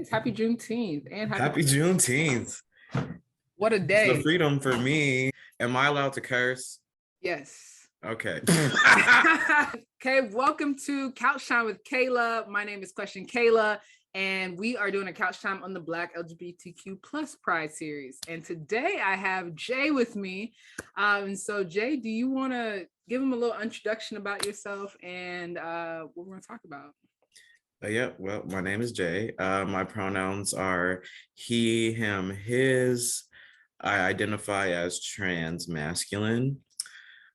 Yes, happy Juneteenth and Happy Juneteenth. What a day. It's the freedom for me. Am I allowed to curse? Yes. Okay. Okay, welcome to Couch Time with Kayla. My name is Question Kayla, and we are doing a couch time on the Black LGBTQ Plus Pride series. And today I have Jay with me. So Jay, do you want to give him a little introduction about yourself and what we're going to talk about? Yeah, well, my name is Jay. My pronouns are he, him, his. I identify as trans masculine.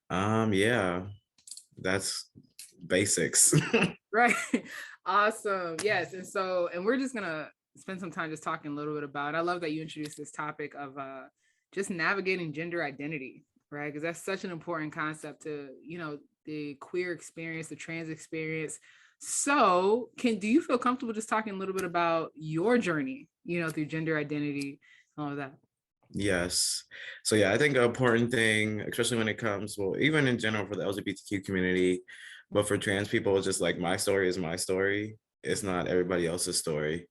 Yeah, that's basics. Right. Awesome. Yes. And we're just gonna spend some time just talking a little bit about it. I love that you introduced this topic of just navigating gender identity, right? Because that's such an important concept to, the queer experience, the trans experience. So do you feel comfortable just talking a little bit about your journey, through gender identity and all of that? Yes. So yeah, I think an important thing, especially when it comes, well, even in general for the LGBTQ community, but for trans people, it's just like my story is my story. It's not everybody else's story.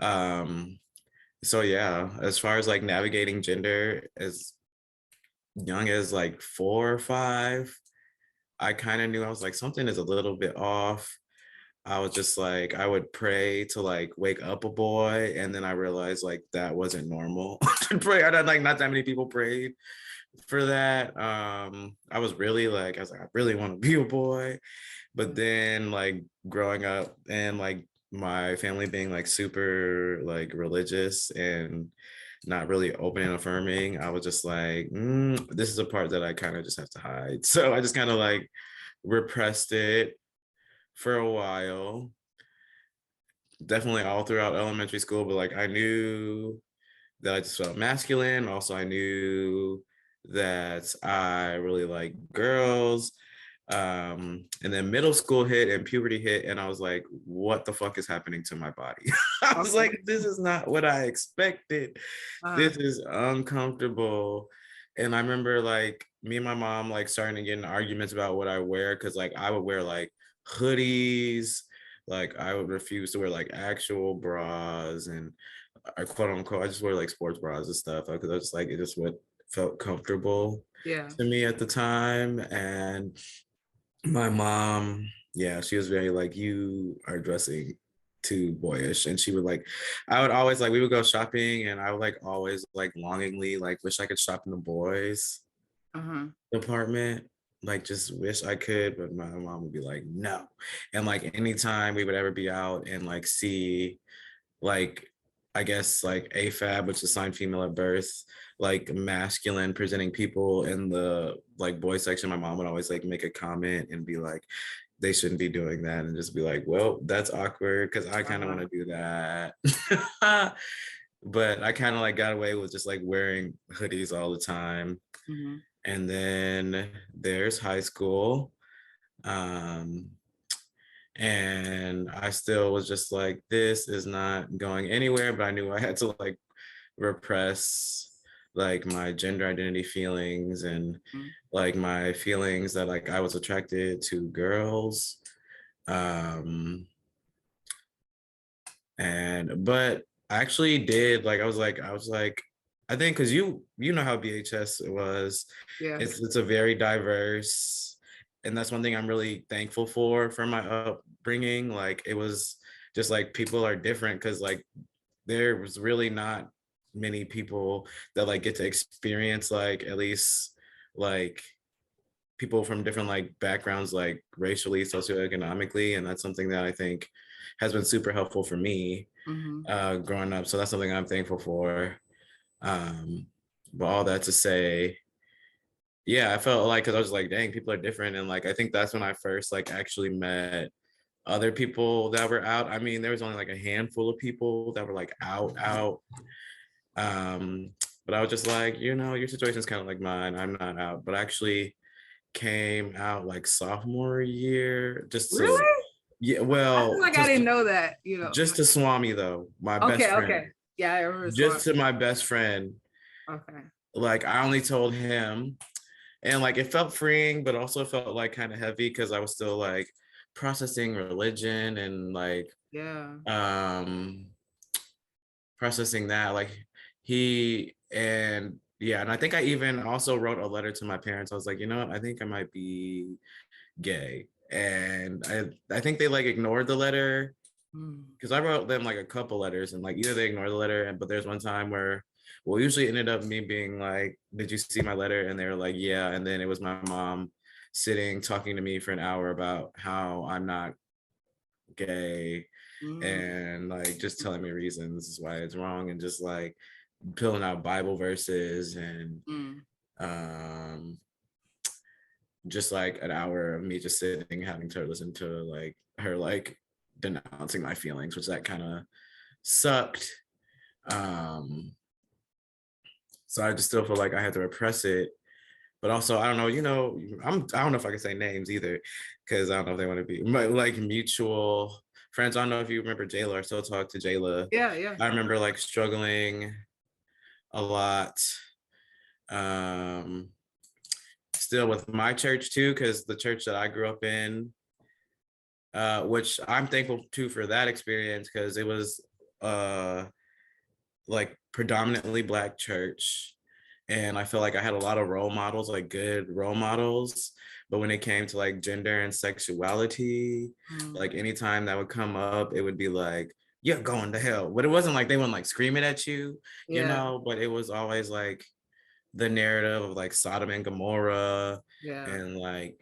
So yeah, as far as like navigating gender as young as like 4 or 5, I kind of knew I was like, something is a little bit off. I was just like, I would pray to like wake up a boy. And then I realized like that wasn't normal to pray. I don't like not that many people prayed for that. I was like, I really want to be a boy. But then like growing up and like my family being like super like religious and not really open and affirming, I was just like, this is a part that I kind of just have to hide. So I just kind of like repressed it for a while, definitely all throughout elementary school, but like I knew that I just felt masculine. Also, I knew that I really like girls. And then middle school hit and puberty hit, and I was like, what the fuck is happening to my body? I was like, this is not what I expected. This is uncomfortable. And I remember like me and my mom like starting to get in arguments about what I wear, because like I would wear like hoodies, like I would refuse to wear like actual bras, and I quote unquote I just wear like sports bras and stuff because I was like, it just what felt comfortable to me at the time. And my mom, yeah, she was very like, you are dressing too boyish. And she would like, I would always like, we would go shopping and I would like always like longingly like wish I could shop in the boys department, like just wish I could, but my mom would be like, no. And like anytime we would ever be out and like see like, I guess like AFAB, which is assigned female at birth, like masculine presenting people in the like boy section, my mom would always like make a comment and be like, they shouldn't be doing that, and just be like, well, that's awkward because I kind of want to do that. But I kind of like got away with just like wearing hoodies all the time. And then there's high school. And I still was just like, this is not going anywhere, but I knew I had to like repress like my gender identity feelings and like my feelings that like I was attracted to girls. But I actually did like, I was like, I think because you know how BHS was. It's a very diverse, and that's one thing I'm really thankful for my upbringing. Like it was just like people are different, because like there was really not many people that like get to experience like at least like people from different like backgrounds, like racially, socioeconomically, and that's something that I think has been super helpful for me growing up. So that's something I'm thankful for. But all that to say, yeah, I felt like, because I was like, dang, people are different. And like, I think that's when I first like actually met other people that were out. I mean, there was only like a handful of people that were like out. But I was just like, your situation is kind of like mine. I'm not out, but I actually came out like sophomore year. Really? Yeah, well, I feel like I didn't know that, Just to Swami though, my best friend. Okay. Yeah, I remember. Just to my best friend. Okay. Like I only told him, and like it felt freeing, but also felt like kind of heavy because I was still like processing religion and like processing that, like he and yeah, and I think I even also wrote a letter to my parents. I was like, you know what, I think I might be gay. And I think they like ignored the letter Mm. because I wrote them like a couple letters and like either they ignored the letter but there's one time where well usually ended up me being like, did you see my letter? And they were like, yeah. And then it was my mom sitting talking to me for an hour about how I'm not gay Mm. and like just telling me reasons why it's wrong and just like pulling out Bible verses and Mm. um just like an hour of me just sitting having to listen to like her like denouncing my feelings, which that kind of sucked. um so I just still feel like I had to repress it, but also I don't know, I don't know if I can say names either because I don't know if they want to be but like mutual friends. I don't know if you remember Jayla. I still talk to Jayla. Yeah, yeah. I remember like struggling a lot um still with my church too, because the church that I grew up in, which I'm thankful too for that experience because it was uh like predominantly Black church, and I feel like I had a lot of role models, like good role models. But when it came to like gender and sexuality, Mm. like anytime that would come up, it would be like, you're going to hell. But it wasn't like they wouldn't like scream it at you, Yeah, but it was always like the narrative of like Sodom and Gomorrah yeah. and like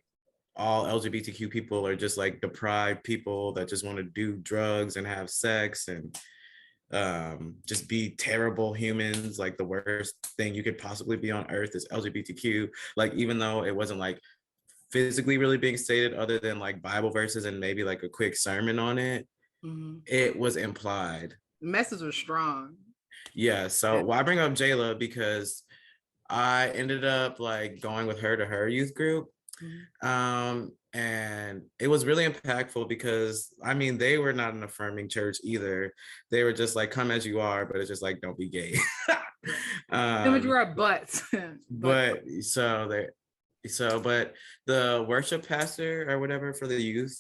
all LGBTQ people are just like deprived people that just want to do drugs and have sex and just be terrible humans. Like the worst thing you could possibly be on earth is LGBTQ. Like even though it wasn't like physically really being stated other than like Bible verses and maybe like a quick sermon on it, Hmm. it was implied. The message was strong. Yeah. So Yeah. well, I bring up Jayla because I ended up like going with her to her youth group. Mhm. And it was really impactful because I mean they were not an affirming church either. They were just like come as you are, but it's just like don't be gay. Yeah. Image um were our butts. But but but the worship pastor or whatever for the youth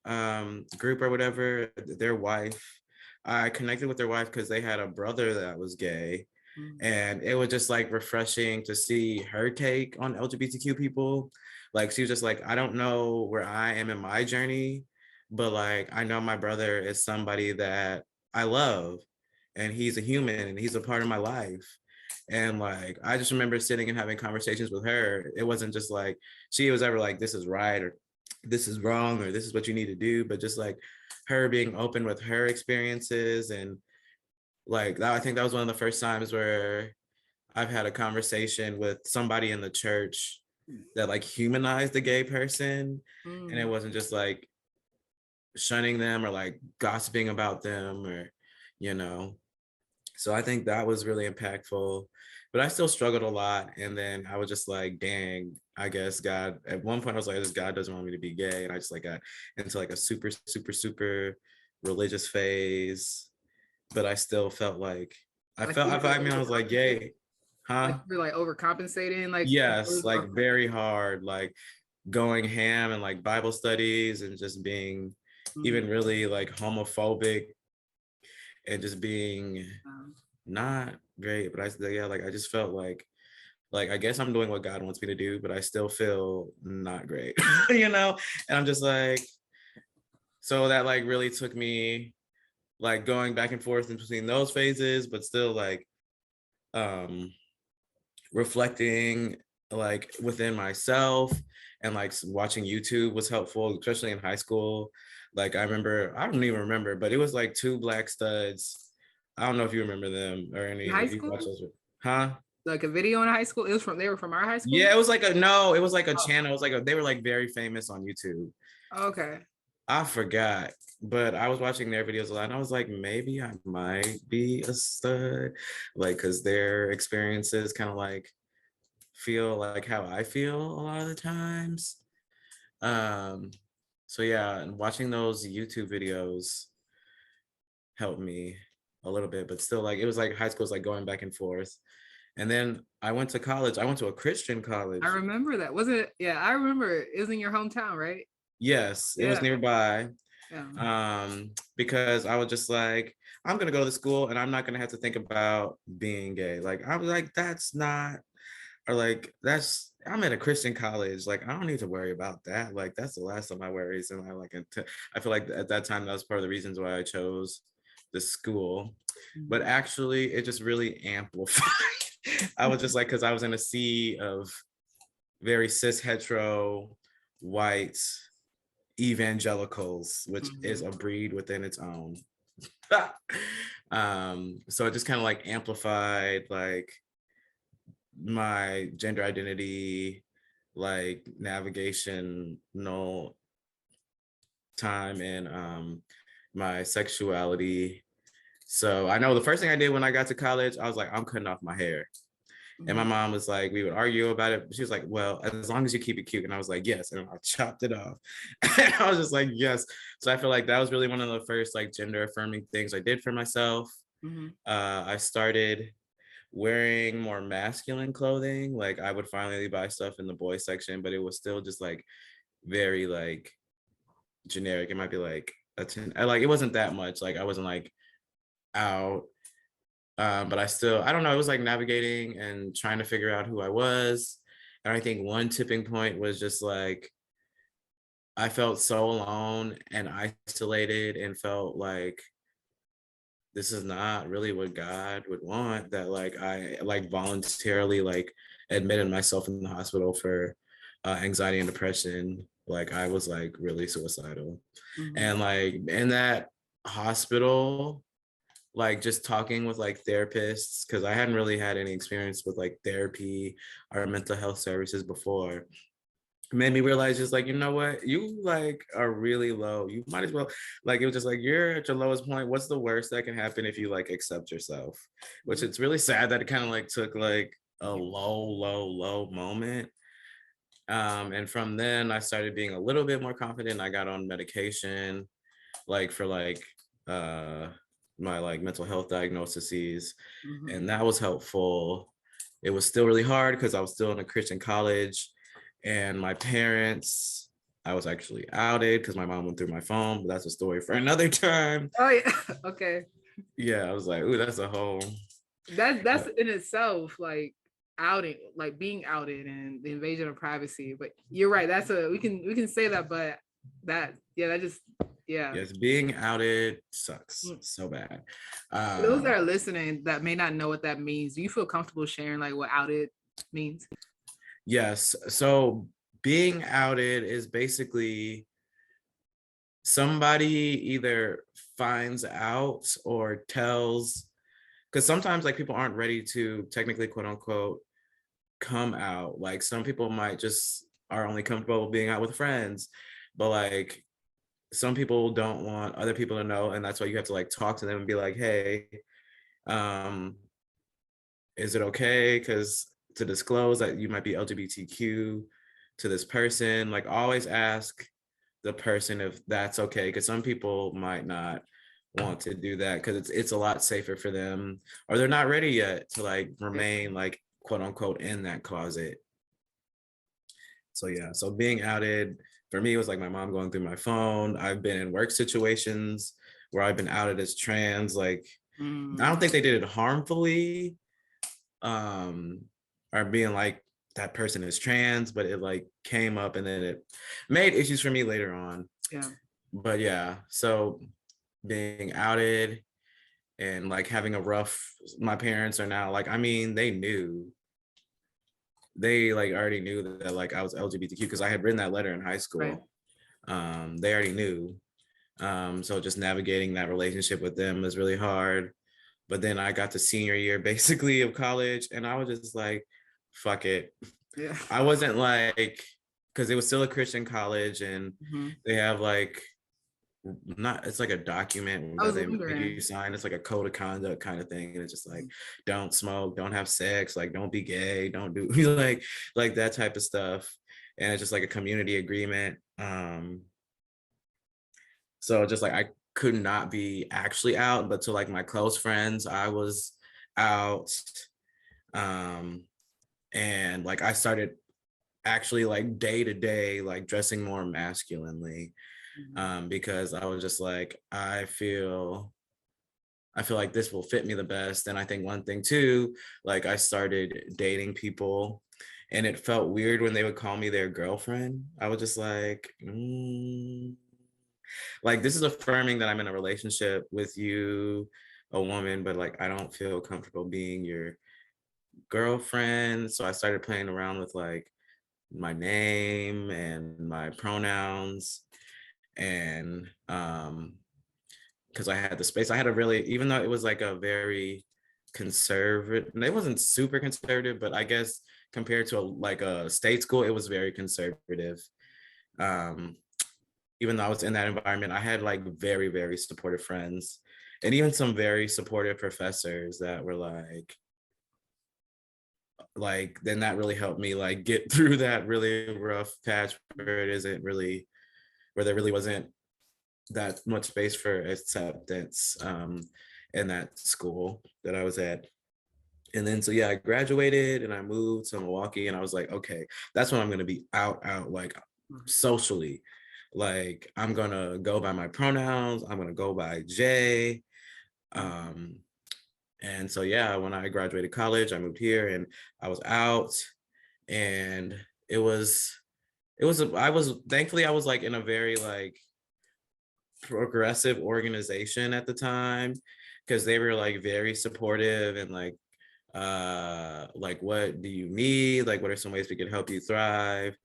um group or whatever, their wife, I connected with their wife because they had a brother that was gay, mm, and it was just like refreshing to see her take on LGBTQ people. Like she was just like, I don't know where I am in my journey, but like I know my brother is somebody that I love and he's a human and he's a part of my life. And like I just remember sitting and having conversations with her. It wasn't just like she was ever like this is right or this is wrong or this is what you need to do, but just like her being open with her experiences. And like that, I think that was one of the first times where I've had a conversation with somebody in the church that like humanized the gay person, and it mm. wasn't just like shunning them or like gossiping about them or you know so I think that was really impactful, but I still struggled a lot. And then I was just like, dang, I guess God, at one point I was like, this God doesn't want me to be gay. And I just like got into like a super, super, super religious phase. But I still felt like, Like you were I mean, I was like, overcompensating. yay, Like huh? you were like overcompensating. Like Yes, like very hard, like going ham and like Bible studies and just being mm, even really like homophobic and just being um, not great. But yeah, like I just felt like I guess I'm doing what God wants me to do, but I still feel not great, And I'm just like, so that like really took me like going back and forth in between those phases, but still like um reflecting like within myself and like watching YouTube was helpful, especially in high school. Like I remember, I don't even remember, but it was like two black studs. I don't know if you remember them or any in high if you watch school, those. Huh? like a video in high school. It was from they were from our high school. Yeah, it was like a no, it was like a Oh, channel. It was like they were like very famous on YouTube. okay. I forgot, but I was watching their videos a lot and I was like, maybe I might be a stud. Like, cause their experiences kind of like feel like how I feel a lot of the times. Um, so yeah, and watching those YouTube videos helped me a little bit, but still like it was like high school was like going back and forth. And then I went to college. I went to a Christian I college. remember that. Was it? Yeah, I remember it was in your hometown, right? Yes, it was Yeah. nearby. Yeah. Because I was just like, I'm gonna go to school and I'm not gonna have to think about being gay. Like I was like, that's not, or like that's, I'm at a Christian college. Like I don't need to worry about that. Like that's the last of my worries. And I like I feel like at that time that was part of the reasons why I chose the school. But actually, it just really amplified. I was just like, because I was in a sea of very cis hetero white evangelicals, which is a breed within its own. So it just kind of like amplified like my gender identity, like navigational time, and my sexuality. So I know the first thing I did when I got to college, I was like, I'm cutting off my hair. And my mom was like, we would argue about it. She was like, well, as long as you keep it cute. And I was like, yes. And I chopped it off. And I was just like, yes. So I feel like that was really one of the first like gender affirming things I did for myself. I started wearing more masculine clothing. Like I would finally buy stuff in the boy section, but it was still just like very like generic. It might be like like it wasn't that much. Like I wasn't like out. But I don't know, it was like navigating and trying to figure out who I was. And I think one tipping point was just like, I felt so alone and isolated and felt like this is not really what God would want, that like I like voluntarily like admitted myself in the hospital for anxiety and depression. Like I was like really suicidal. And like in that hospital, like just talking with like therapists, because I hadn't really had any experience with like therapy or mental health services before, made me realize just like, you know what, you like are really low. You might as well, like it was just like, you're at your lowest point. What's the worst that can happen if you like accept yourself? Which it's really sad that it kind of like took like a low moment. And from then I started being a little bit more confident. I got on medication like for like my like mental health diagnoses, and that was helpful. It was still really hard because I was still in a Christian college, and my parents, I was actually outed because my mom went through my phone, but that's a story for another time. Oh yeah. Okay. Yeah, I was like, ooh, that's a whole That's in itself like outing, like being outed and the invasion of privacy. But you're right. That's a we can say that, but that yeah, that just yeah. yes, being outed sucks so bad. For those that are listening that may not know what that means, do you feel comfortable sharing like what outed means? Yes, so being outed is basically somebody either finds out or tells, because sometimes like people aren't ready to technically quote unquote come out. Like some people might just are only comfortable being out with friends, but like some people don't want other people to know, and that's why you have to like talk to them and be like, hey, um is it okay because to disclose that you might be LGBTQ to this person? Like always ask the person if that's okay, because some people might not want to do that because it's a lot safer for them, or they're not ready yet to like remain like quote unquote in that closet. So yeah, so being outed for me was like my mom going through my phone. I've been in work situations where I've been outed as trans. Like I don't think they did it harmfully, um or being like that person is trans, but it like came up and then it made issues for me later on. Yeah. But yeah, so being outed and like having a rough, my parents are now like, I mean, they like already knew that like I was LGBTQ because I had written that letter in high school. Right. They already knew. So just navigating that relationship with them was really hard. But then I got to senior year basically of college, and I was just like, fuck it. Yeah. I wasn't like, because it was still a Christian college, and they have like not, it's like a document that they make you sign. It's like a code of conduct kind of thing, and it's just like, don't smoke, don't have sex, like don't be gay, don't do like that type of stuff. And it's just like a community agreement. So just like I could not be actually out, but to like my close friends I was out. And like I started actually like day to day like dressing more masculinely. because I was just like, I feel like this will fit me the best. And I think one thing too, like I started dating people and it felt weird when they would call me their girlfriend. I was just like, like this is affirming that I'm in a relationship with you, a woman, but like I don't feel comfortable being your girlfriend. So I started playing around with like my name and my pronouns. And because I had the space. I had a really, even though it was like a very conservative, it wasn't super conservative, but I guess compared to like a state school, it was very conservative. Um, Even though I was in that environment, I had like very, very supportive friends and even some very supportive professors that were like then that really helped me like get through that really rough patch where it isn't really, where there really wasn't that much space for acceptance in that school that I was at. And then so yeah, I graduated and I moved to Milwaukee and I was like, okay, that's when I'm gonna be out like socially. Like I'm gonna go by my pronouns, I'm gonna go by J. And so yeah, when I graduated college, I moved here and I was out and I was thankfully I was like in a very like progressive organization at the time because they were like very supportive and like what do you need, like what are some ways we could help you thrive.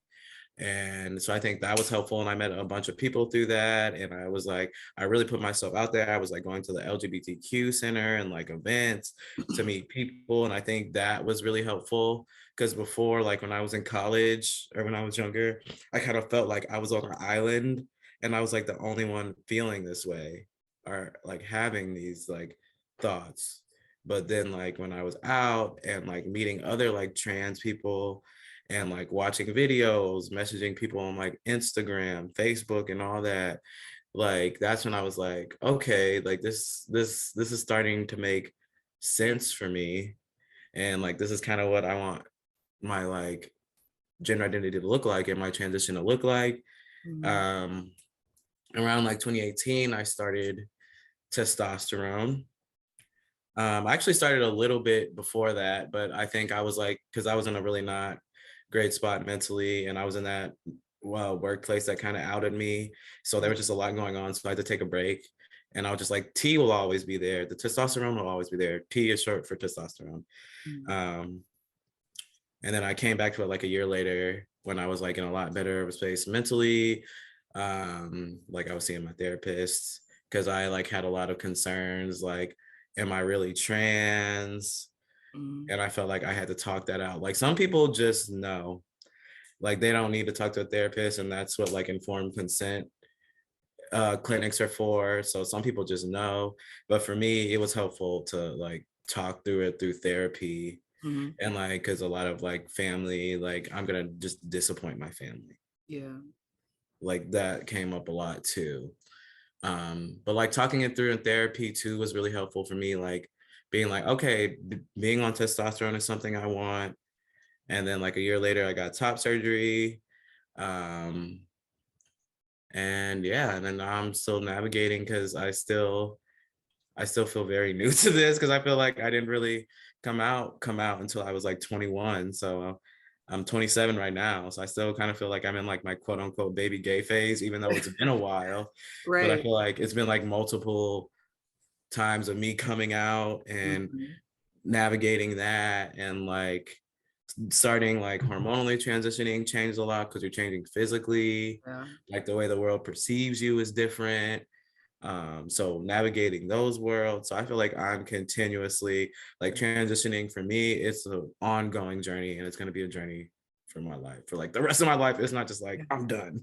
And so I think that was helpful and I met a bunch of people through that and I was like I really put myself out there. I was like going to the LGBTQ center and like events to meet people and I think that was really helpful because before like when I was in college or when I was younger I kind of felt like I was on an island and I was like the only one feeling this way or like having these like thoughts. But then like when I was out and like meeting other like trans people and like watching videos, messaging people on like Instagram, Facebook and all that, like that's when I was like, okay, like this is starting to make sense for me. And like this is kind of what I want my like gender identity to look like and my transition to look like. Um Around like 2018, I started testosterone. I actually started a little bit before that, but I think I was like, because I was in a really not great spot mentally, and I was in that workplace that kind of outed me. So there was just a lot going on. So I had to take a break. And I was just like, T will always be there. The testosterone will always be there. T is short for testosterone. Um, and then I came back to it like a year later when I was like in a lot better of a space mentally. Like I was seeing my therapist because I like had a lot of concerns like, am I really trans? And I felt like I had to talk that out. Like some people just know, like they don't need to talk to a therapist, and that's what like informed consent clinics are for. So some people just know, but for me, it was helpful to like talk through it through therapy. And like, cause a lot of like family, like I'm gonna just disappoint my family. Yeah. Like that came up a lot too. But like talking it through in therapy too was really helpful for me. Like being like, okay, being on testosterone is something I want. And then like a year later, I got top surgery. Um, and yeah, and then I'm still navigating because I still feel very new to this because I feel like I didn't really come out until I was like 21. So I'm 27 right now. So I still kind of feel like I'm in like my quote unquote baby gay phase, even though it's been a while. But I Right. feel like it's been like multiple times of me coming out and navigating that and like starting like hormonally transitioning changed a lot because you're changing physically. Yeah. Like the way the world perceives you is different. So navigating those worlds. So I feel like I'm continuously like transitioning. For me, it's an ongoing journey and it's going to be a journey for my life, for like the rest of my life. It's not just like I'm done.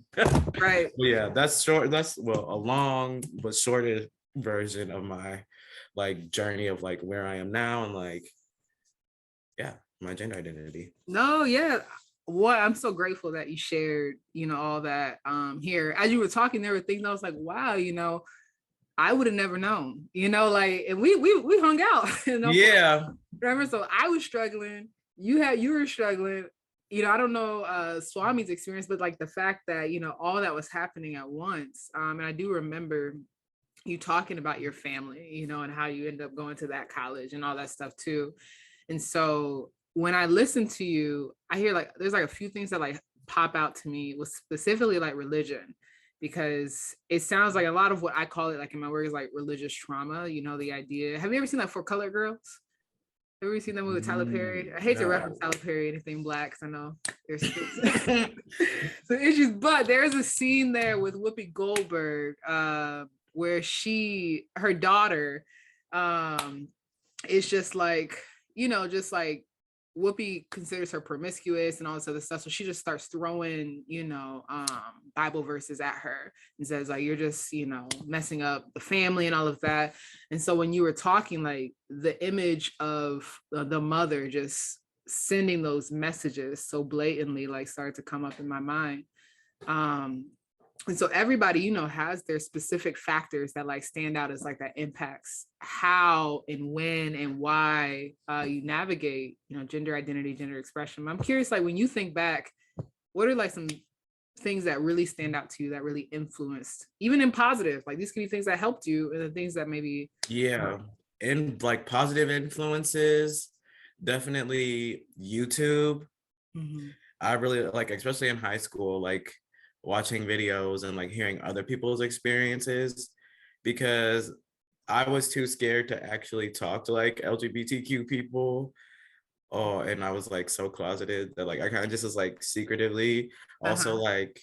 Right. Yeah, that's short. That's well, a long but shorter version of my like journey of like where I am now and like, yeah, my gender identity. No, yeah. What I'm so grateful that you shared, all that here. As you were talking, there were things I was like, wow, I would have never known, like, and we hung out, Yeah. remember? So I was struggling, you were struggling, I don't know Swami's experience, but like the fact that, all that was happening at once. And I do remember you talking about your family, and how you end up going to that college and all that stuff too. And so when I listen to you, I hear like there's like a few things that like pop out to me with specifically like religion, because it sounds like a lot of what I call it like in my work is like religious trauma, the idea. Have you ever seen that For Colored Girls? Have you ever seen that movie with Tyler Perry? I hate to reference Tyler Perry, anything Black, because I know there's some issues, but there's a scene there with Whoopi Goldberg where her daughter is just like, just like Whoopi considers her promiscuous and all this other stuff. So she just starts throwing, Bible verses at her and says like, you're just, messing up the family and all of that. And so when you were talking, like the image of the mother just sending those messages so blatantly, like started to come up in my mind. And so everybody, has their specific factors that like stand out as like that impacts how and when and why you navigate, gender identity, gender expression. I'm curious, like when you think back, what are like some things that really stand out to you that really influenced, even in positive, like these can be things that helped you and the things that maybe. Yeah. And like positive influences, definitely YouTube. Mm-hmm. I really like, especially in high school, like watching videos and like hearing other people's experiences, because I was too scared to actually talk to like LGBTQ people. Oh, and I was like so closeted that like I kind of just was like secretively also like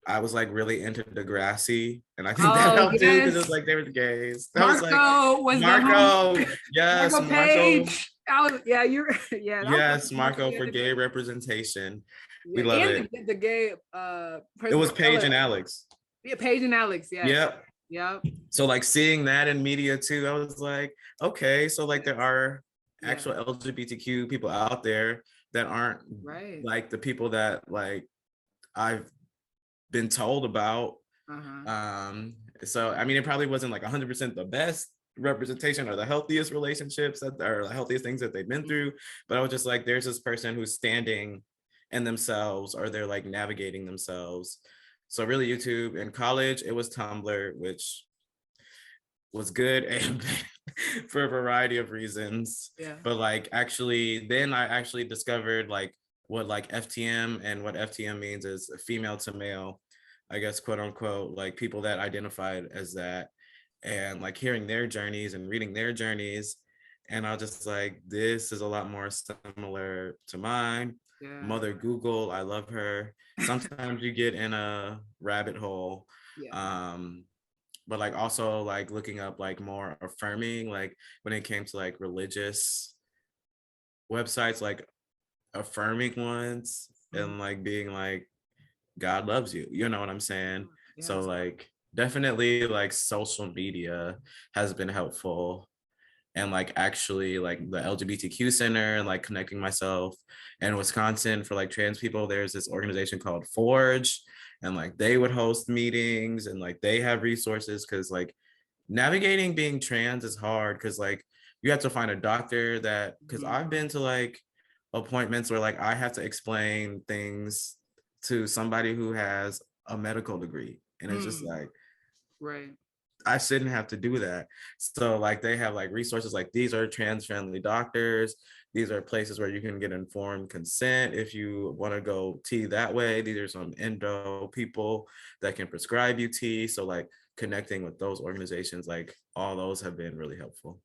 I was like really into Degrassi, and I think that helped too because it was like they were the gays. Marco was Marco, yes, Marco Page. Yes, Marco for gay representation. We love it. The gay it was Paige and Alex. Yeah, Paige and Alex, yeah. Yep. So like seeing that in media too, I was like, okay, so like there are actual LGBTQ people out there that aren't like the people that like I've been told about. So I mean, it probably wasn't like 100% the best representation or the healthiest relationships that are the healthiest things that they've been through, but I was just like, there's this person who's standing in themselves, or they're like navigating themselves. So really YouTube. In college it was Tumblr, which was good and bad for a variety of reasons. But like actually then I actually discovered like what like FTM, and what FTM means is female to male, I guess, quote unquote, like people that identified as that, and like hearing their journeys and reading their journeys. And I was just like, this is a lot more similar to mine. Mother Google, I love her. Sometimes you get in a rabbit hole. But like also like looking up like more affirming, like when it came to like religious websites, like affirming ones, and like being like, God loves you, you know what I'm saying? So like definitely like social media has been helpful, and like actually like the LGBTQ Center, and like connecting myself in Wisconsin for like trans people. There's this organization called Forge, and like they would host meetings, and like they have resources, because like navigating being trans is hard, because like you have to find a doctor that, because I've been to like appointments where like I have to explain things to somebody who has a medical degree, and it's just like, I shouldn't have to do that. So like they have like resources like, these are trans friendly doctors, these are places where you can get informed consent if you want to go T that way. These are some endo people that can prescribe you T. So like connecting with those organizations, like all those have been really helpful.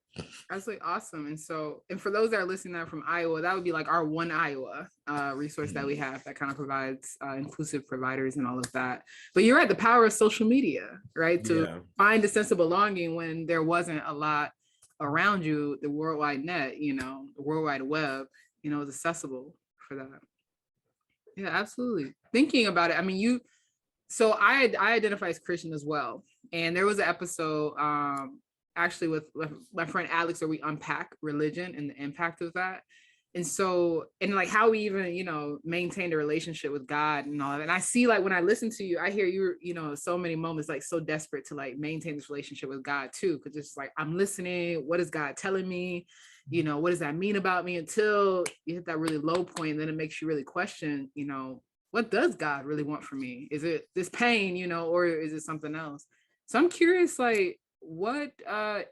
Absolutely awesome. And so, and for those that are listening now from Iowa, that would be like our One Iowa resource that we have that kind of provides inclusive providers and all of that. But you're right, the power of social media, right? To find a sense of belonging when there wasn't a lot around you. The worldwide net, the World Wide Web, is accessible for that. Yeah, absolutely. Thinking about it, I mean, so I identify as Christian as well. And there was an episode actually with my friend Alex where we unpack religion and the impact of that. And so, and like how we even, you know, maintained a relationship with God and all of that. And I see, like, when I listen to you, I hear you, you know, so many moments, like so desperate to like maintain this relationship with God too. Cause it's like, I'm listening. What is God telling me? You know, what does that mean about me, until you hit that really low point. And then it makes you really question, you know, what does God really want from me? Is it this pain, you know, or is it something else? So I'm curious, like, what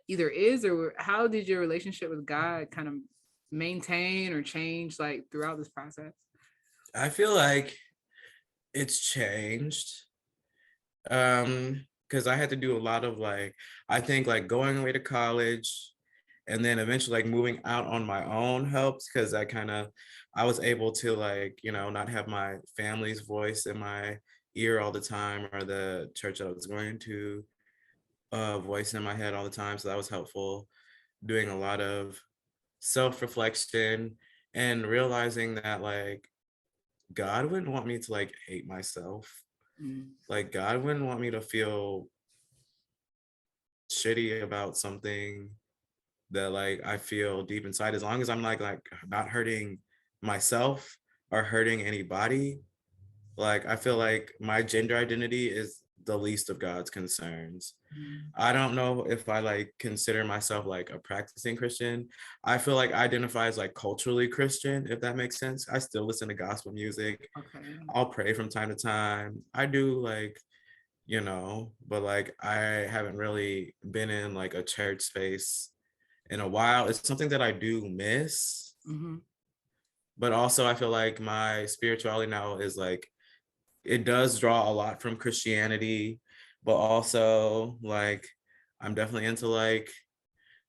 either is, or how did your relationship with God kind of maintain or change like throughout this process? I feel like it's changed. Because I had to do a lot of like, I think like going away to college and then eventually like moving out on my own helps, because I was able to, like, you know, not have my family's voice in my ear all the time, or the church that I was going to voice in my head all the time. So that was helpful. Doing a lot of self-reflection and realizing that like God wouldn't want me to like hate myself. Mm. Like God wouldn't want me to feel shitty about something that like I feel deep inside, as long as I'm like not hurting myself or hurting anybody. Like I feel like my gender identity is the least of God's concerns. Mm. I don't know if I like consider myself like a practicing Christian. I feel like I identify as like culturally Christian, if that makes sense. I still listen to gospel music. Okay. I'll pray from time to time. I do, like, you know, but like I haven't really been in like a church space in a while. It's something that I do miss, Mm-hmm. but also I feel like my spirituality now is like, it does draw a lot from Christianity, but also like I'm definitely into like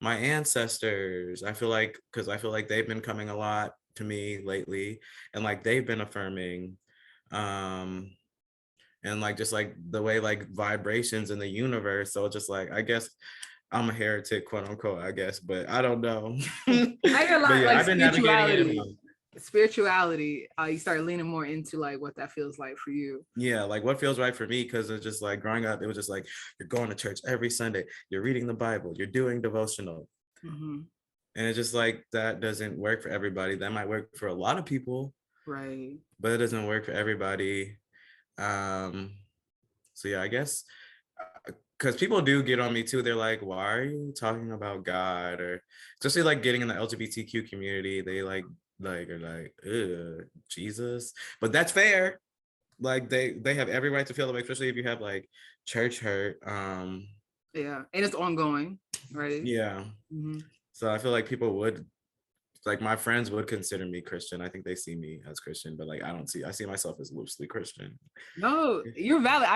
my ancestors. I feel like, because I feel like they've been coming a lot to me lately, and like they've been affirming. Um, and like just like the way like vibrations in the universe. So just like, I guess I'm a heretic, quote unquote, I guess, but I don't know. I hear a But lot yeah, like I've been navigating it. spirituality. You start leaning more into like what that feels like for you. Yeah, like what feels right for me, because it's just like growing up, it was just like you're going to church every Sunday, you're reading the Bible, you're doing devotional. Mm-hmm. And it's just like that doesn't work for everybody. That might work for a lot of people, Right. but it doesn't work for everybody. Um, so yeah, I guess because people do get on me too. They're like, "Why are you talking about God?" Or especially like getting in the LGBTQ community, they like are like, "Ugh, Jesus." But that's fair. Like they have every right to feel that way, especially if you have like church hurt. Yeah, and it's ongoing, right? Yeah. Mm-hmm. So I feel like people would, like, my friends would consider me Christian. I think they see me as Christian, but like I see myself as loosely Christian. No, you're valid.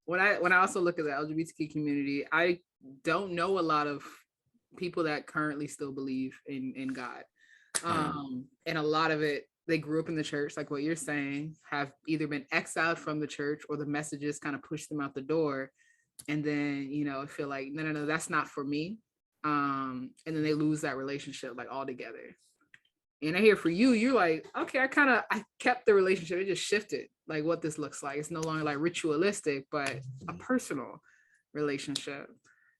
When I also look at the LGBTQ community, I don't know a lot of people that currently still believe in God. Yeah. And a lot of it, they grew up in the church, like what you're saying, have either been exiled from the church or the messages kind of push them out the door. And then, you know, feel like, no, that's not for me. And then they lose that relationship like altogether. And I hear for you, you're like, okay, I kept the relationship. It just shifted like what this looks like. It's no longer like ritualistic, but a personal relationship.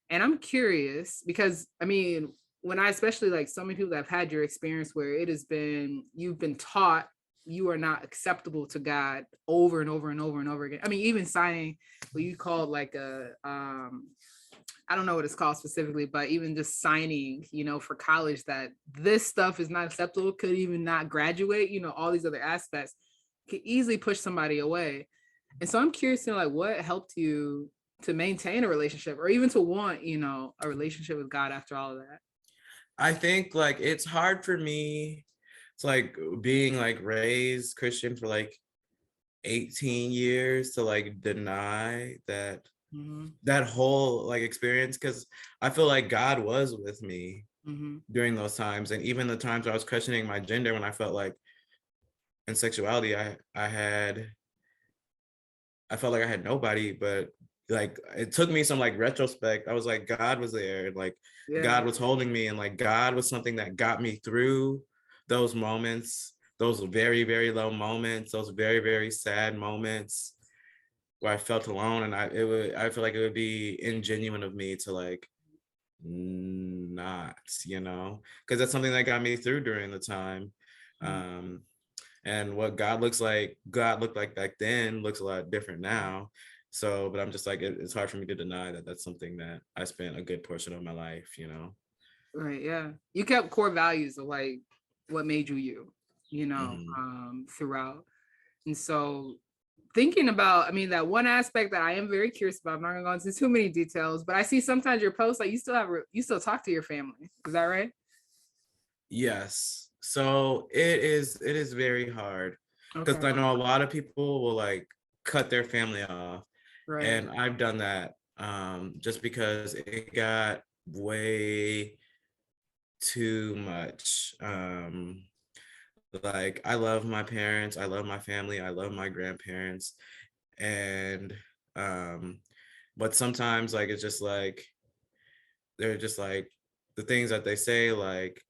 And I'm curious because I mean, when I especially like so many people that have had your experience where it has been, you've been taught you are not acceptable to God over and over and over and over again. I mean, even signing what you called like a I don't know what it's called specifically, but even just signing, you know, for college that this stuff is not acceptable, could even not graduate, you know, all these other aspects could easily push somebody away. And so I'm curious to know, like, what helped you to maintain a relationship or even to want, you know, a relationship with God after all of that? I think like it's hard for me to like being like raised Christian for like 18 years to like deny that Mm-hmm. that whole like experience, because I feel like God was with me Mm-hmm. during those times, and even the times I was questioning my gender, when I felt like in sexuality I felt like I had nobody. But like it took me some like retrospect. I was like, God was there, and like Yeah. God was holding me, and like God was something that got me through those moments, those very, very low moments, those very, very sad moments where I felt alone. And I feel like it would be ingenuine of me to like not, because that's something that got me through during the time. Um, and what God looked like back then looks a lot different now. So, but I'm just like, it's hard for me to deny that that's something that I spent a good portion of my life. Right. Yeah. You kept core values of like what made you you, Hmm. throughout. And so thinking about, I mean, that one aspect that I am very curious about, I'm not gonna go into too many details, but I see sometimes your posts, like you still talk to your family. Is that right? Yes. So it is very hard because Okay. I know a lot of people will like cut their family off, Right. and I've done that just because it got way too much. Like I love my parents, I love my family, I love my grandparents, and um but sometimes like it's just like they're just like the things that they say like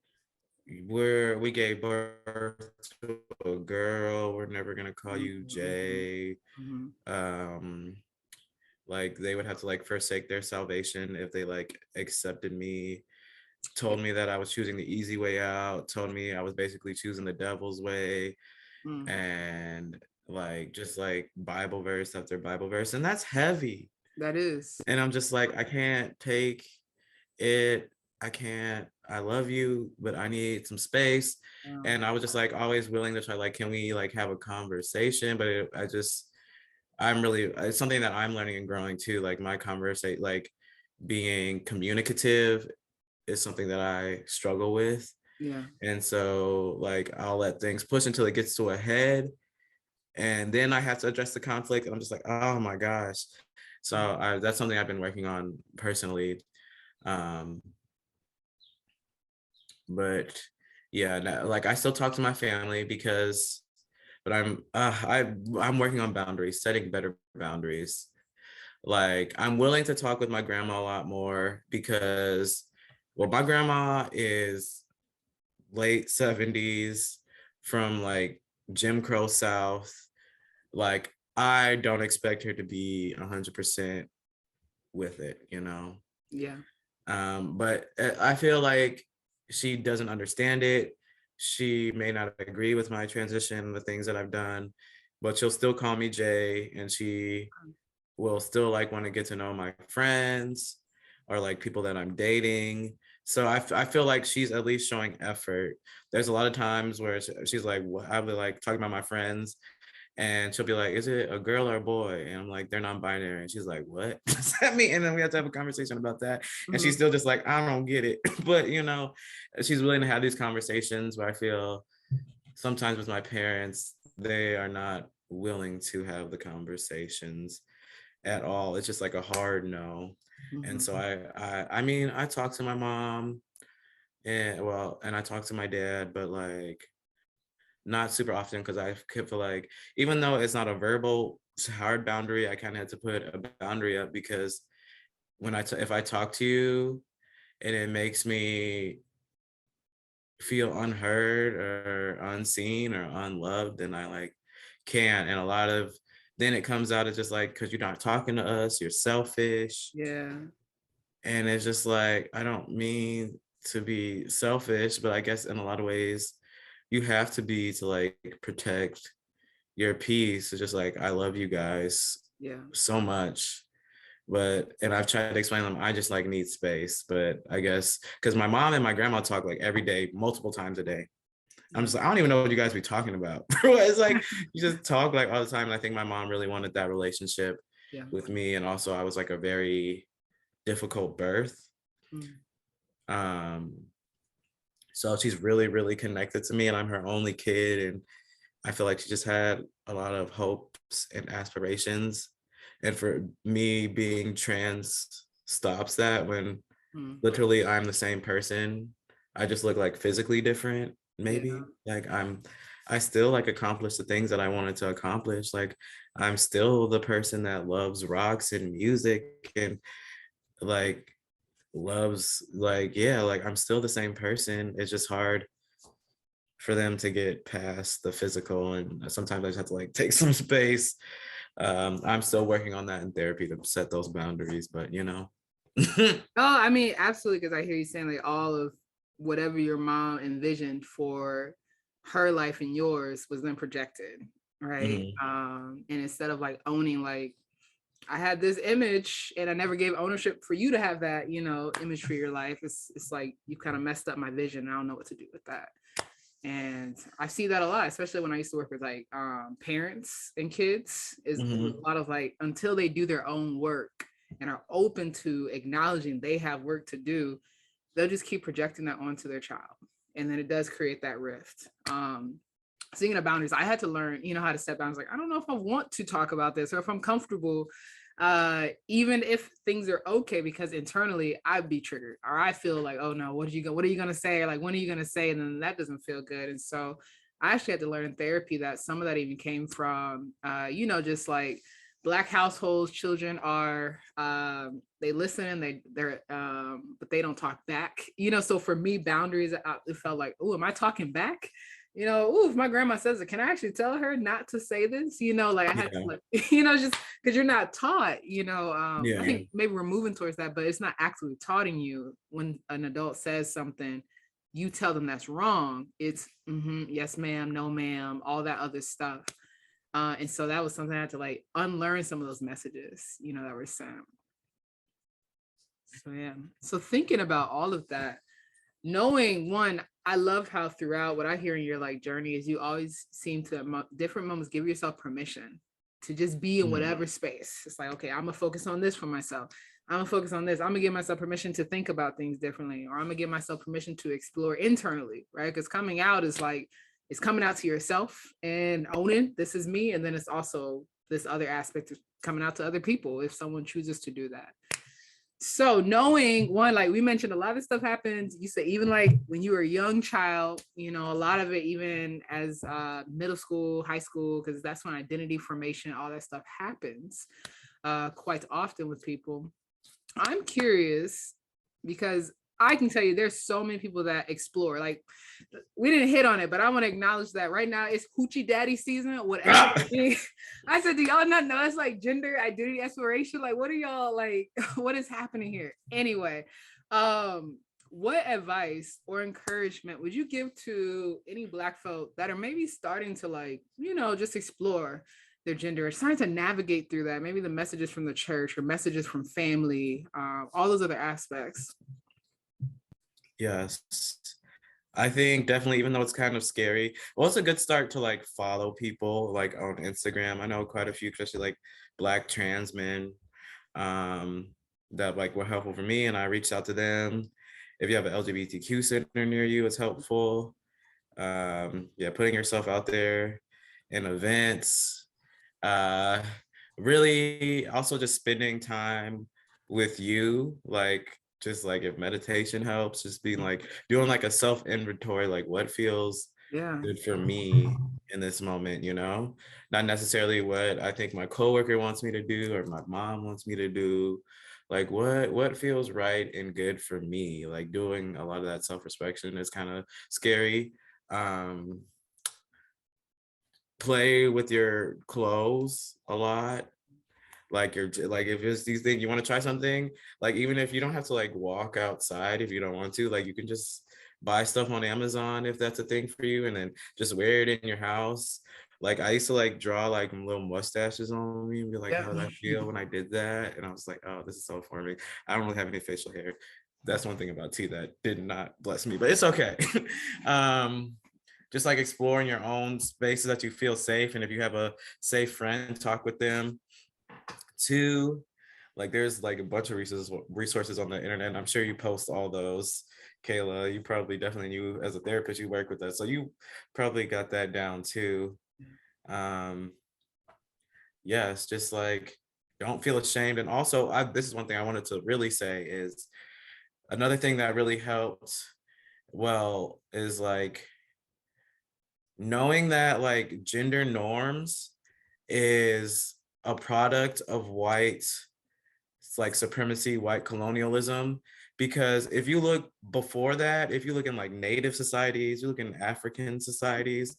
we gave birth to a girl, we're never gonna call you Mhm. Jay. Mhm. um like they would have to like forsake their salvation if they like accepted me, told me that I was choosing the easy way out, told me I was basically choosing the devil's way, Mm. and like just like Bible verse after Bible verse, and that's heavy. That is. And I'm just like, I can't take it. I can't. I love you, but I need some space. Wow. And I was just like always willing to try, like, can we like have a conversation? But I'm really, it's something that I'm learning and growing too. Like my conversation, like being communicative is something that I struggle with. Yeah. And so like I'll let things push until it gets to a head, and then I have to address the conflict, and I'm just like, oh my gosh. So that's something I've been working on personally. Um, but yeah, no, like I still talk to my family because, but I'm working on boundaries, setting better boundaries. Like I'm willing to talk with my grandma a lot more because, well, my grandma is late 70s from like Jim Crow South. Like I don't expect her to be 100% with it. Yeah. But I feel like she doesn't understand it. She may not agree with my transition, the things that I've done, but she'll still call me Jay, and she will still like want to get to know my friends or like people that I'm dating. So I feel like she's at least showing effort. There's a lot of times where she's like, I'll be like talking about my friends, and she'll be like, is it a girl or a boy? And I'm like, they're non-binary. And she's like, what does that mean? And then we have to have a conversation about that. And she's Mhm. still just like, I don't get it. But she's willing to have these conversations, but I feel sometimes with my parents, they are not willing to have the conversations at all. It's just like a hard no. And so Mhm. I mean, I talk to my mom, and I talk to my dad, but like not super often, because I feel like even though it's not a verbal hard boundary, I kind of had to put a boundary up because if I talk to you and it makes me feel unheard or unseen or unloved, then I like can't. And a lot of then it comes out as just like, because you're not talking to us, you're selfish. Yeah. And it's just like, I don't mean to be selfish, but I guess in a lot of ways you have to be to like protect your peace. It's just like, I love you guys Yeah. so much. And I've tried to explain to them, I just like need space. But I guess because my mom and my grandma talk like every day, multiple times a day. I'm Yeah. just like, I don't even know what you guys be talking about. It's like you just talk like all the time. And I think my mom really wanted that relationship Yeah. with me. And also I was like a very difficult birth. Mm. Um, so she's really, really connected to me, and I'm her only kid. And I feel like she just had a lot of hopes and aspirations. And for me, being trans stops that when Mm. literally I'm the same person. I just look like physically different, Yeah. maybe. Like I still like accomplish the things that I wanted to accomplish. Like I'm still the person that loves rocks and music and like loves like, yeah, like I'm still the same person. It's just hard for them to get past the physical, and sometimes I just have to like take some space. I'm still working on that in therapy to set those boundaries, but Oh, I mean, absolutely, because I hear you saying like all of whatever your mom envisioned for her life and yours was then projected, right? Mhm. And instead of like owning like I had this image and I never gave ownership for you to have that, image for your life. It's like you kind of messed up my vision. I don't know what to do with that. And I see that a lot, especially when I used to work with like parents and kids. Is a Mhm. lot of like until they do their own work and are open to acknowledging they have work to do, they'll just keep projecting that onto their child, and then it does create that rift. Speaking of boundaries, I had to learn, how to set boundaries. Like, I don't know if I want to talk about this or if I'm comfortable, even if things are okay, because internally I'd be triggered or I feel like, oh no, what are you gonna say? Or like, when are you gonna say? And then that doesn't feel good. And so I actually had to learn in therapy that some of that even came from, just like Black households, children are they listen and they're but they don't talk back. So for me, boundaries, it felt like, oh, am I talking back? If my grandma says it, can I actually tell her not to say this? Like I had to, Yeah. like, just because you're not taught, I Yeah. think maybe we're moving towards that, but it's not actually taught you when an adult says something, you tell them that's wrong. It's yes, ma'am, no, ma'am, all that other stuff. And so that was something I had to like unlearn some of those messages, that were sent. So yeah. So thinking about all of that, knowing one, I love how throughout what I hear in your like journey is you always seem to different moments give yourself permission to just be in Mhm. whatever space. It's like, okay, I'm gonna focus on this for myself. I'm gonna focus on this. I'm gonna give myself permission to think about things differently, or I'm gonna give myself permission to explore internally, right? Because coming out is like it's coming out to yourself and owning this is me, and then it's also this other aspect of coming out to other people if someone chooses to do that. So knowing one, like we mentioned, a lot of stuff happens. You say even like when you were a young child, a lot of it even as middle school, high school, because that's when identity formation, all that stuff happens quite often with people. I'm curious because I can tell you there's so many people that explore. Like we didn't hit on it, but I want to acknowledge that right now it's hoochie daddy season, whatever that means. I said, do y'all not know it's like gender identity exploration? Like, what are y'all like? What is happening here? Anyway, what advice or encouragement would you give to any Black folk that are maybe starting to like, just explore their gender, or starting to navigate through that? Maybe the messages from the church or messages from family, all those other aspects. Yes. I think definitely, even though it's kind of scary, well, it's a good start to like follow people like on Instagram. I know quite a few, especially like Black trans men, um, that like were helpful for me, and I reached out to them. If you have an LGBTQ center near you, it's helpful. Yeah, putting yourself out there in events. Uh, Really, also just spending time with you, like just like if meditation helps, just being like doing like a self inventory, like what feels Yeah. good for me in this moment, not necessarily what I think my coworker wants me to do or my mom wants me to do. Like what feels right and good for me. Like doing a lot of that self-reflection is kind of scary. um Play with your clothes a lot. Like you're like, if it's these things you want to try something, like even if you don't have to like walk outside, if you don't want to, like you can just buy stuff on Amazon if that's a thing for you, and then just wear it in your house. Like I used to like draw like little mustaches on me and be like, Yeah. how did I feel when I did that? And I was like, oh, this is so forming. I don't really have any facial hair. That's one thing about T that did not bless me, but it's okay. um just like exploring your own spaces that you feel safe, and if you have a safe friend, talk with them. Two, like there's like a bunch of resources on the internet. I'm sure you post all those, Kayla. You probably definitely, you as a therapist, you work with that, so you probably got that down too. um yes, just like don't feel ashamed. And also, this is one thing I wanted to really say is another thing that really helped well is like knowing that like gender norms is a product of white, it's like supremacy, white colonialism. Because if you look before that, if you look in like native societies, you look in African societies,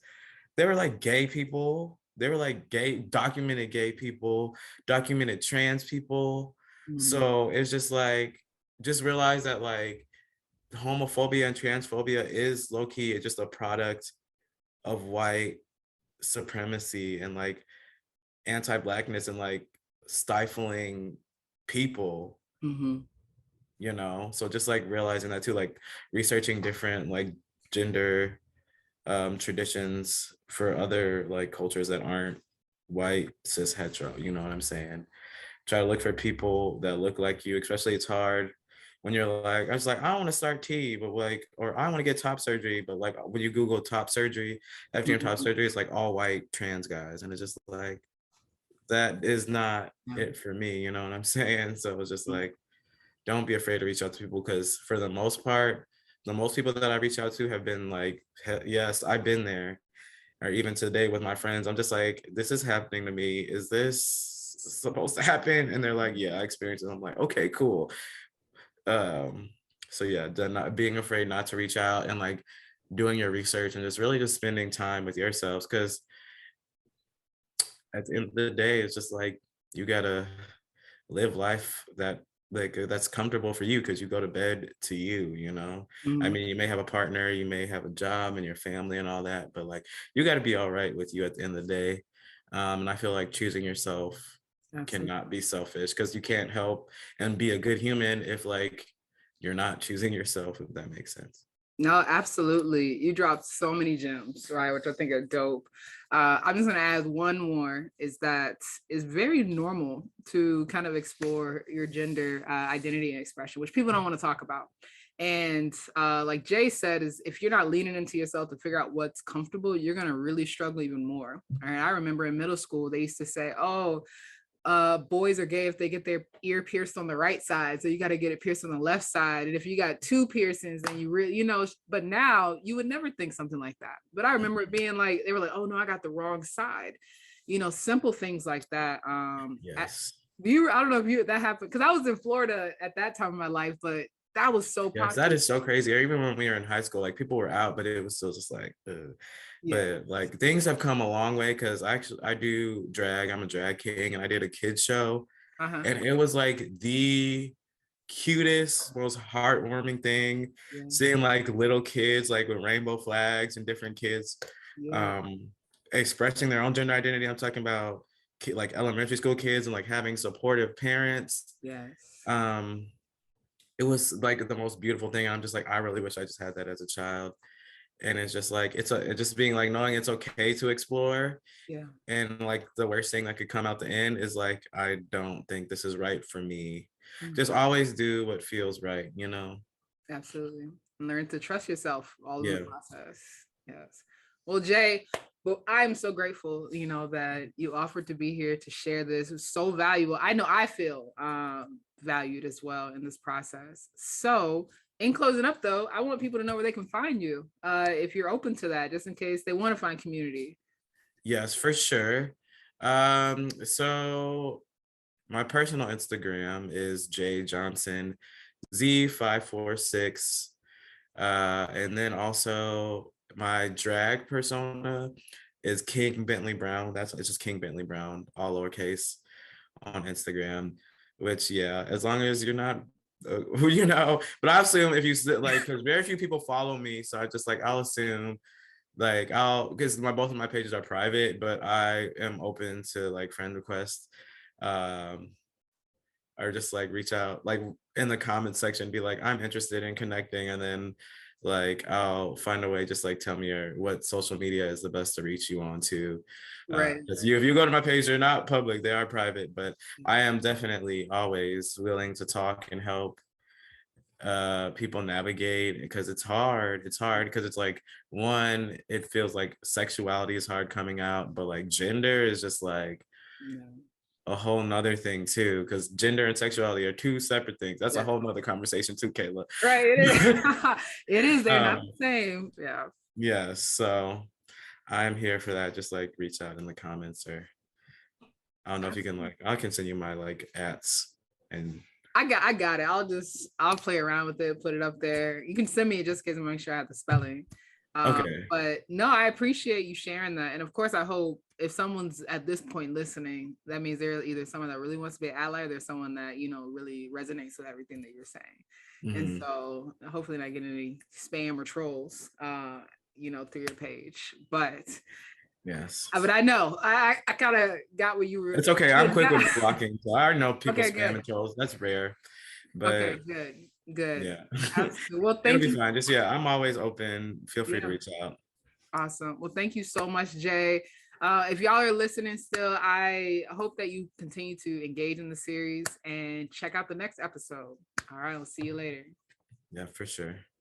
there were like gay people, there were like documented gay people, documented trans people. Mhm. So it's just like just realize that like homophobia and transphobia is low-key just a product of white supremacy and like anti-blackness and like stifling people, Mm-hmm. you know? So just like realizing that too, like researching different like gender traditions for other like cultures that aren't white cis hetero, you know what I'm saying? Try to look for people that look like you, especially it's hard when you're like, I was like, I want to start T, but like, or I want to get top surgery, but like when you Google top surgery, after your top Mm-hmm. surgery, it's like all white trans guys. And it's just like, that is not Yeah. it for me, you know what I'm saying? So it's just Mm-hmm. like, don't be afraid to reach out to people because for the most part, the most people that I reach out to have been like, yes, I've been there. Or even today with my friends, I'm just like, this is happening to me. Is this supposed to happen? And they're like, yeah, I experienced it. I'm like, okay, cool. Um, so yeah, not being afraid not to reach out and like doing your research and just really just spending time with yourselves. Cause at the end of the day, it's just like you gotta live life that like that's comfortable for you because you go to bed to you, you know. I Mm-hmm. mean, you may have a partner, you may have a job and your family and all that, but like you got to be all right with you at the end of the day. And I feel like choosing yourself Absolutely. cannot be selfish because you can't help and be a good human if like you're not choosing yourself, if that makes sense. No, absolutely. You dropped so many gems, right? Which I think are dope. I'm just gonna add one more, is that it's very normal to kind of explore your gender identity and expression, which people don't want to talk about. And like Jay said, is if you're not leaning into yourself to figure out what's comfortable, you're gonna really struggle even more. All right. I remember in middle school, they used to say, oh, boys are gay if they get their ear pierced on the right side, so you got to get it pierced on the left side, and if you got two piercings then you really, you know. But now you would never think something like that, but I remember it being like, they were like, oh no, I got the wrong side, you know, simple things like that. Yes. I don't know if you that happened, because I was in Florida at that time of my life, but that was so Yes, that popular. is so crazy. Or even when we were in high school, like people were out, but it was still just like, Yeah. but like things have come a long way because I do drag. I'm a drag king, and I did a kids show, Uh-huh. and it was like the cutest, most heartwarming thing. Yeah. Seeing like little kids like with rainbow flags and different kids, Yeah. um, expressing their own gender identity. I'm talking about like elementary school kids and like having supportive parents. Yes. Um, it was like the most beautiful thing. I'm just like, I really wish I just had that as a child. And it's just like it's just being like knowing it's okay to explore. Yeah. And like the worst thing that could come out the end is like, I don't think this is right for me. Just Mhm. always do what feels right, you know? Absolutely. And learn to trust yourself all in the Yeah. process. Yes. Well, Jay, well, I'm so grateful, you know, that you offered to be here to share this. It was so valuable. I know I feel valued as well in this process. So, in closing up, though, I want people to know where they can find you if you're open to that, just in case they want to find community. Yes, for sure. So my personal Instagram is J Johnson Z546. And then also my drag persona is King Bentley Brown. It's just King Bentley Brown, all lowercase on Instagram. Which yeah, as long as you're not, you know. But I assume if you like, because very few people follow me, so I just like I'll assume like I'll because my both of my pages are private, but I am open to like friend requests. Um, or just like reach out like in the comment section, be like, I'm interested in connecting, and then like I'll find a way, just like tell me what social media is the best to reach you on to. Right. Because if you go to my page, they're not public, they are private, but I am definitely always willing to talk and help people navigate because it's hard because it's like one, it feels like sexuality is hard coming out, but like gender is just like Yeah. a whole nother thing too, because gender and sexuality are two separate things. That's a Yeah. whole nother conversation too, Kayla. Right. It is. It is. They're not um, the same. Yeah. yeah, so I'm here for that. Just like reach out in the comments, or I don't know if you can like, I can send you my like ats and I got it. I'll play around with it, put it up there. You can send me it just in case I make sure I have the spelling. okay. But no, I appreciate you sharing that. And of course, I hope if someone's at this point listening, that means they're either someone that really wants to be an ally, or there's someone that, you know, really resonates with everything that you're saying. And so hopefully not getting any spam or trolls, you know, through your page. But yes. But I know I kind of got what you were. It's okay. I'm quick with blocking. So I already know people Okay, spam good. and trolls. That's rare. But Okay, good. yeah. Absolutely. Well, It'll thank be you. fine. Just I'm always open. Feel free to Yeah. reach out. Awesome. Well, thank you so much, Jay. If y'all are listening still, I hope that you continue to engage in the series and check out the next episode. All right, I'll see you later. Yeah, for sure.